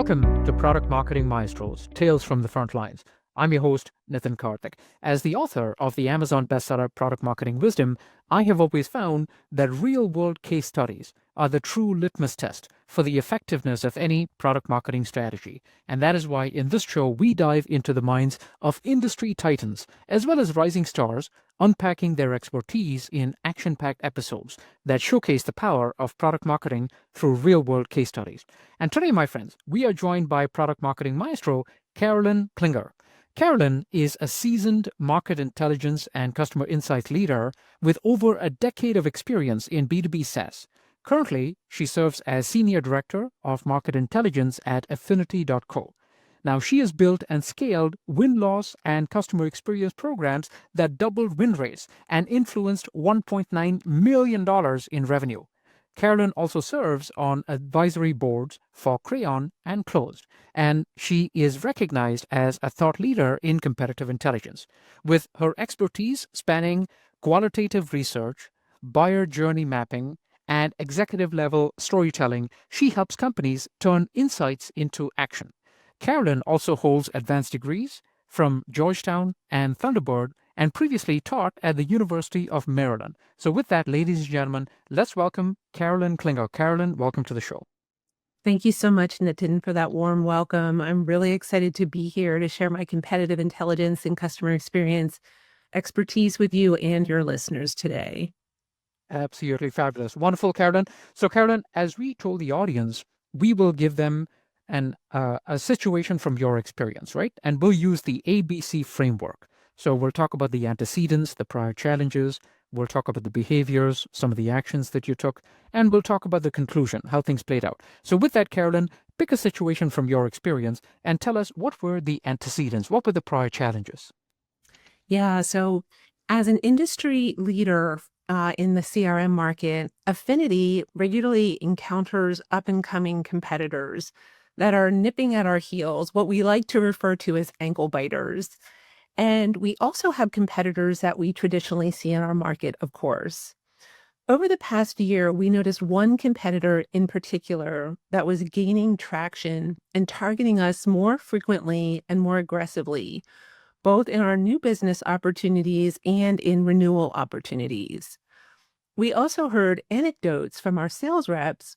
Welcome to Product Marketing Maestros, Tales from the Front Lines. I'm your host, Nitin Kartik. As the author of the Amazon bestseller Product Marketing Wisdom, I have always found that real-world case studies are the true litmus test for the effectiveness of any product marketing strategy. And that is why in this show, we dive into the minds of industry titans, as well as rising stars, unpacking their expertise in action-packed episodes that showcase the power of product marketing through real-world case studies. And today, my friends, we are joined by product marketing maestro Carolyn Klinger. Carolyn is a seasoned market intelligence and customer insights leader with over a decade of experience in B2B SaaS. Currently, she serves as Senior Director of Market Intelligence at Affinity.co. Now, she has built and scaled win-loss and customer experience programs that doubled win rates and influenced $1.9 million in revenue. Carolyn also serves on advisory boards for Crayon and Closed, and she is recognized as a thought leader in competitive intelligence. With her expertise spanning qualitative research, buyer journey mapping, and executive-level storytelling, she helps companies turn insights into action. Carolyn also holds advanced degrees from Georgetown and Thunderbird and previously taught at the University of Maryland. So with that, ladies and gentlemen, let's welcome Carolyn Klinger. Carolyn, welcome to the show. Thank you so much, Nitin, for that warm welcome. I'm really excited to be here to share my competitive intelligence and customer experience expertise with you and your listeners today. Absolutely fabulous. Wonderful, Carolyn. So Carolyn, as we told the audience, we will give them a situation from your experience, right? And we'll use the ABC framework. So we'll talk about the antecedents, the prior challenges, we'll talk about the behaviors, some of the actions that you took, and we'll talk about the conclusion, how things played out. So with that, Carolyn, pick a situation from your experience and tell us what were the antecedents, what were the prior challenges? Yeah, so as an industry leader in the CRM market, Affinity regularly encounters up-and-coming competitors that are nipping at our heels, what we like to refer to as ankle biters. And we also have competitors that we traditionally see in our market, of course. Over the past year, we noticed one competitor in particular that was gaining traction and targeting us more frequently and more aggressively, both in our new business opportunities and in renewal opportunities. We also heard anecdotes from our sales reps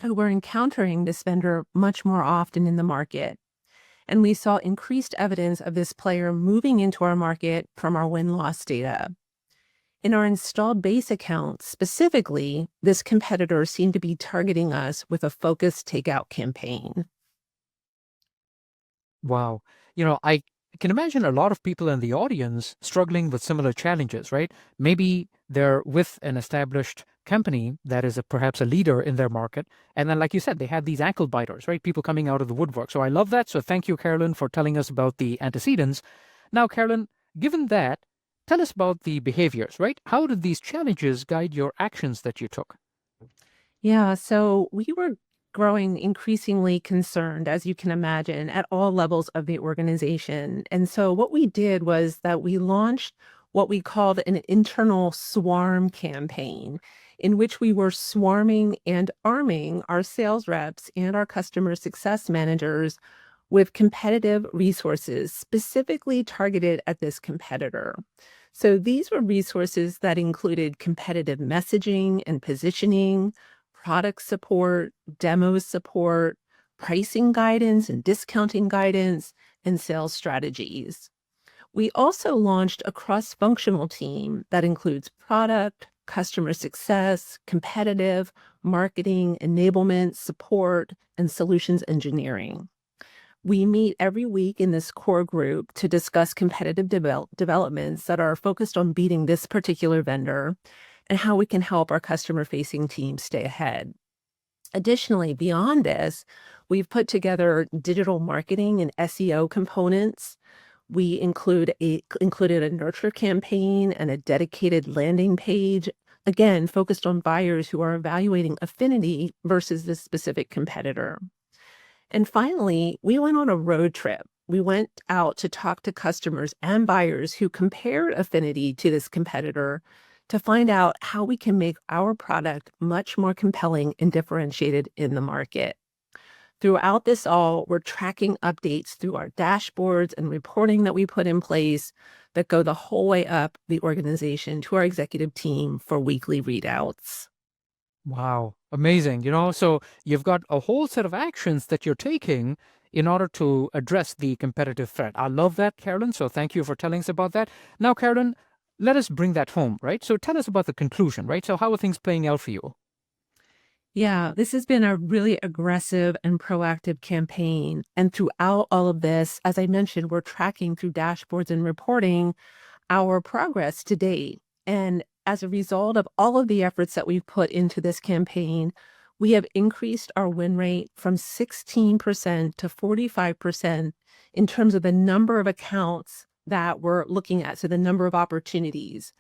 who were encountering this vendor much more often in the market. And we saw increased evidence of this player moving into our market from our win-loss data. In our installed base accounts, specifically, this competitor seemed to be targeting us with a focused takeout campaign. Wow. I can imagine a lot of people in the audience struggling with similar challenges, right? Maybe they're with an established company that is perhaps a leader in their market. And then, like you said, they had these ankle biters, right? People coming out of the woodwork. So I love that. So thank you, Carolyn, for telling us about the antecedents. Now, Carolyn, given that, tell us about the behaviors, right? How did these challenges guide your actions that you took? Yeah, so we were growing increasingly concerned, as you can imagine, at all levels of the organization. And so what we did was that we launched what we called an internal swarm campaign, in which we were swarming and arming our sales reps and our customer success managers with competitive resources specifically targeted at this competitor. So these were resources that included competitive messaging and positioning, product support, demo support, pricing guidance and discounting guidance, and sales strategies. We also launched a cross-functional team that includes product, customer success, competitive, marketing, enablement, support, and solutions engineering. We meet every week in this core group to discuss competitive developments that are focused on beating this particular vendor and how we can help our customer-facing team stay ahead. Additionally, beyond this, we've put together digital marketing and SEO components. We included a nurture campaign and a dedicated landing page, again, focused on buyers who are evaluating Affinity versus this specific competitor. And finally, we went on a road trip. We went out to talk to customers and buyers who compared Affinity to this competitor to find out how we can make our product much more compelling and differentiated in the market. throughout this all, we're tracking updates through our dashboards and reporting that we put in place that go the whole way up the organization to our executive team for weekly readouts. Wow, amazing. So you've got a whole set of actions that you're taking in order to address the competitive threat. I love that, Carolyn. So thank you for telling us about that. Now, Carolyn, let us bring that home, right? So tell us about the conclusion, right? So how are things playing out for you? Yeah, this has been a really aggressive and proactive campaign. And throughout all of this, as I mentioned, we're tracking through dashboards and reporting our progress to date. And as a result of all of the efforts that we've put into this campaign, we have increased our win rate from 16% to 45% in terms of the number of accounts that we're looking at, so the number of opportunities.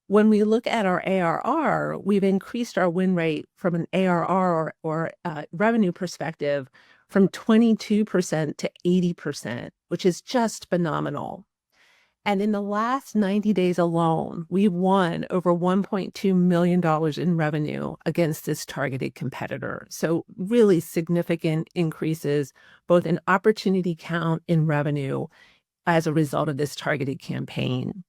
When we look at our ARR, we've increased our win rate from an ARR or revenue perspective from 22% to 80%, which is just phenomenal. And in the last 90 days alone, we've won over $1.2 million in revenue against this targeted competitor. So really significant increases, both in opportunity count and revenue as a result of this targeted campaign.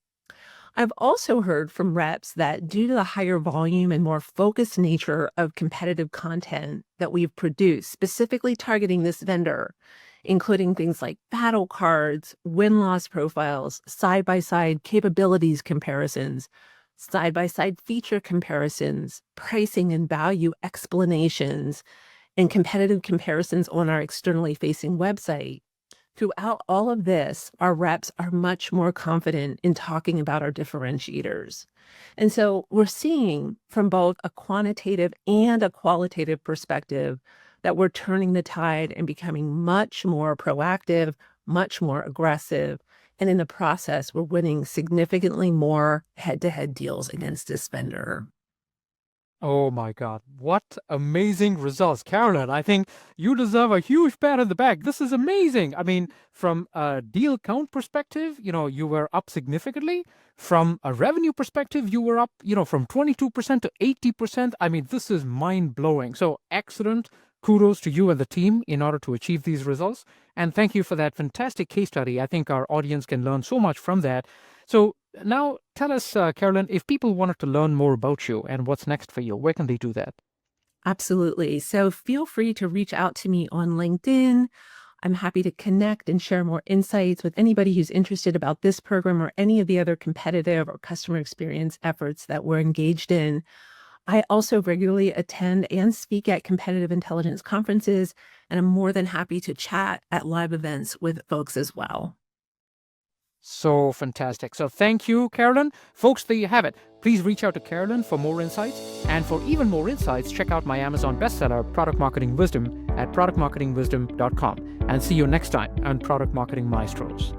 I've also heard from reps that due to the higher volume and more focused nature of competitive content that we've produced, specifically targeting this vendor, including things like battle cards, win-loss profiles, side-by-side capabilities comparisons, side-by-side feature comparisons, pricing and value explanations, and competitive comparisons on our externally facing website. Throughout all of this, our reps are much more confident in talking about our differentiators. And so we're seeing from both a quantitative and a qualitative perspective that we're turning the tide and becoming much more proactive, much more aggressive. And in the process, we're winning significantly more head-to-head deals against this vendor. Oh my God, what amazing results. Carolyn, I think you deserve a huge pat on the back. This is amazing. I mean, from a deal count perspective, you were up significantly. From a revenue perspective, you were up, from 22% to 80%. I mean, this is mind blowing. So excellent. Kudos to you and the team in order to achieve these results. And thank you for that fantastic case study. I think our audience can learn so much from that. So now tell us, Carolyn, if people wanted to learn more about you and what's next for you, where can they do that? Absolutely. So feel free to reach out to me on LinkedIn. I'm happy to connect and share more insights with anybody who's interested about this program or any of the other competitive or customer experience efforts that we're engaged in. I also regularly attend and speak at competitive intelligence conferences, and I'm more than happy to chat at live events with folks as well. So fantastic. So thank you, Carolyn. Folks, there you have it. Please reach out to Carolyn for more insights. And for even more insights, check out my Amazon bestseller, Product Marketing Wisdom, at productmarketingwisdom.com. And see you next time on Product Marketing Maestros.